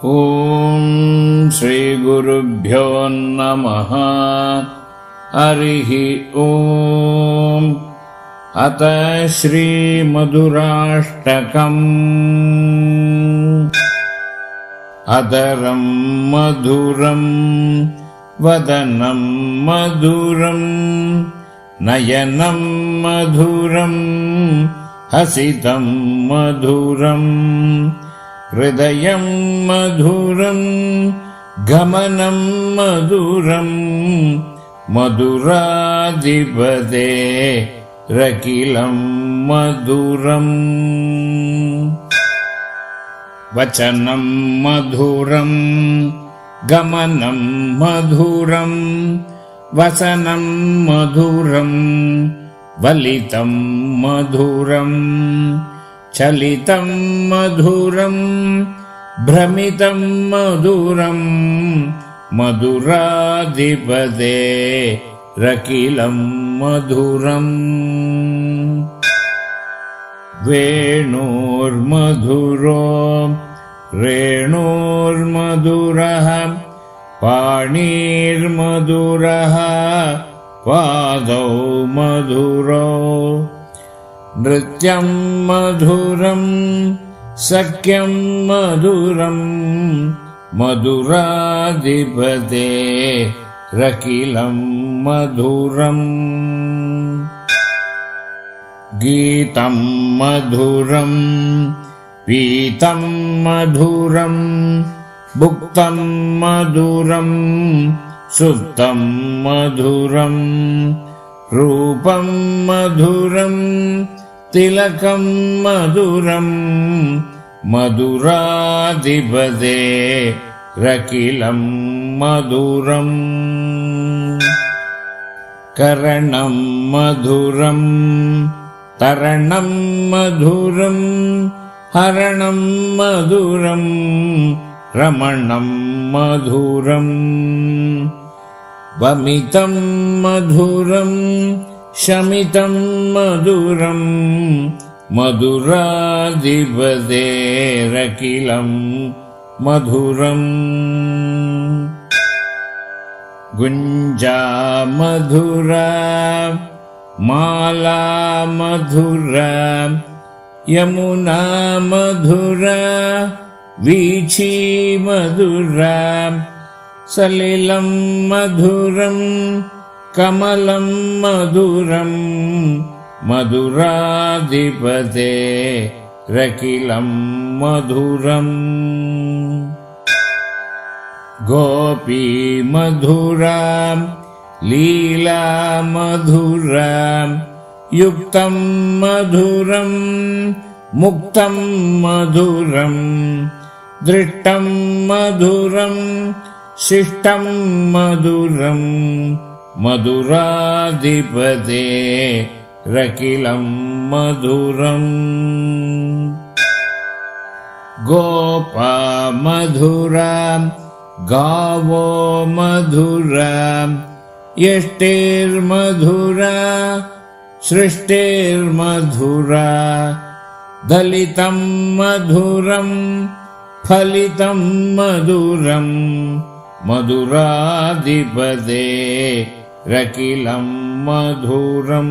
ಓಂ ಶ್ರೀ ಗುರುಭ್ಯೋ ನಮಃ. ಹರಿಃ ಓಂ. ಅತ ಶ್ರೀ ಮಧುರಾಷ್ಟಕಂ. ಅದರಂ ಮಧುರಂ ವದನಂ ಮಧುರಂ ನಯನಂ ಮಧುರಂ ಹಸಿತಂ ಮಧುರಂ ಹೃದಯಂ ಮಧುರಂ ಗಮನಂ ಮಧುರಂ ಮಧುರಾಧಿಪದೇ ರಕಿಲಂ ಮಧುರಂ. ವಚನಂ ಮಧುರಂ ಗಮನಂ ಮಧುರಂ ವಸನಂ ಮಧುರಂ ವಲಿತಂ ಮಧುರಂ ಚಲಿತಂ ಮಧುರಂ ಭ್ರಮಿತಂ ಮಧುರಂ ಮಧುರಾಧಿಪದೇ ರಕಿಲಂ ಮಧುರಂ. ವೇಣೋರ್ಮಧುರೋ ರೇಣೋರ್ಮಧುರಃ ಪಾಣಿರ್ಮಧುರಃ ಪಾದೌ ಮಧುರೋ ನೃತ್ಯಂ ಮಧುರಂ ಸಖ್ಯಂ ಮಧುರಂ ಮಧುರಾಧಿಪದೇ ರಕಿಲಂ ಮಧುರಂ. ಗೀತಂ ಮಧುರಂ ಪೀತಂ ಮಧುರಂ ಭುಕ್ತಂ ಮಧುರಂ ಸುಪ್ತಂ ಮಧುರಂ ರೂಪಂ ಮಧುರಂ ತಿಲಕಂ ಮಧುರಂ ಮಧುರಾಧಿಪದೇ ರಕಿಲಂ ಮಧುರಂ. ಕರಣಂ ಮಧುರಂ ತರಣಂ ಮಧುರಂ ಹರಣಂ ಮಧುರಂ ರಮಣಂ ಮಧುರಂ ವಮಿತಂ ಮಧುರಂ ಶಮಿತಂ ಮಧುರಂ ಮಧುರಾಧಿಪದೇ ರಕಿಲಂ ಮಧುರಂ. ಗುಂಜಾ ಮಧುರಾ ಮಾಲಾ ಮಧುರಾ ಯಮುನಾ ಮಧುರಾ ವೀಚಿ ಮಧುರಾ ಸಲಿಲಂ ಮಧುರಂ ಕಮಲಂ ಮಧುರಂ ಮಧುರಾಧಿಪದೇ ರಕಿಲಂ ಮಧುರಂ. ಗೋಪೀ ಮಧುರಾ ಲೀಲಾ ಮಧುರಾ ಯುಕ್ತಂ ಮಧುರಂ ಮುಕ್ತಂ ಮಧುರಂ ದೃಷ್ಟಂ ಮಧುರಂ ಶಿಷ್ಟಂ ಮಧುರಂ ಮಧುರಾಧಿಪದೇ ರಕಿಲಂ ಮಧುರಂ. ಗೋಪಾ ಮಧುರಾ ಗಾವೋ ಮಧುರಾ ಯಷ್ಟೇರ್ಮಧುರಾ ಸೃಷ್ಟೇರ್ಮಧುರಾ ದಲಿತಂ ಮಧುರಂ ಫಲಿತಂ ಮಧುರಂ ಮಧುರಾಧಿಪದೇ ರಕಿಲಂ ಮಧುರಂ.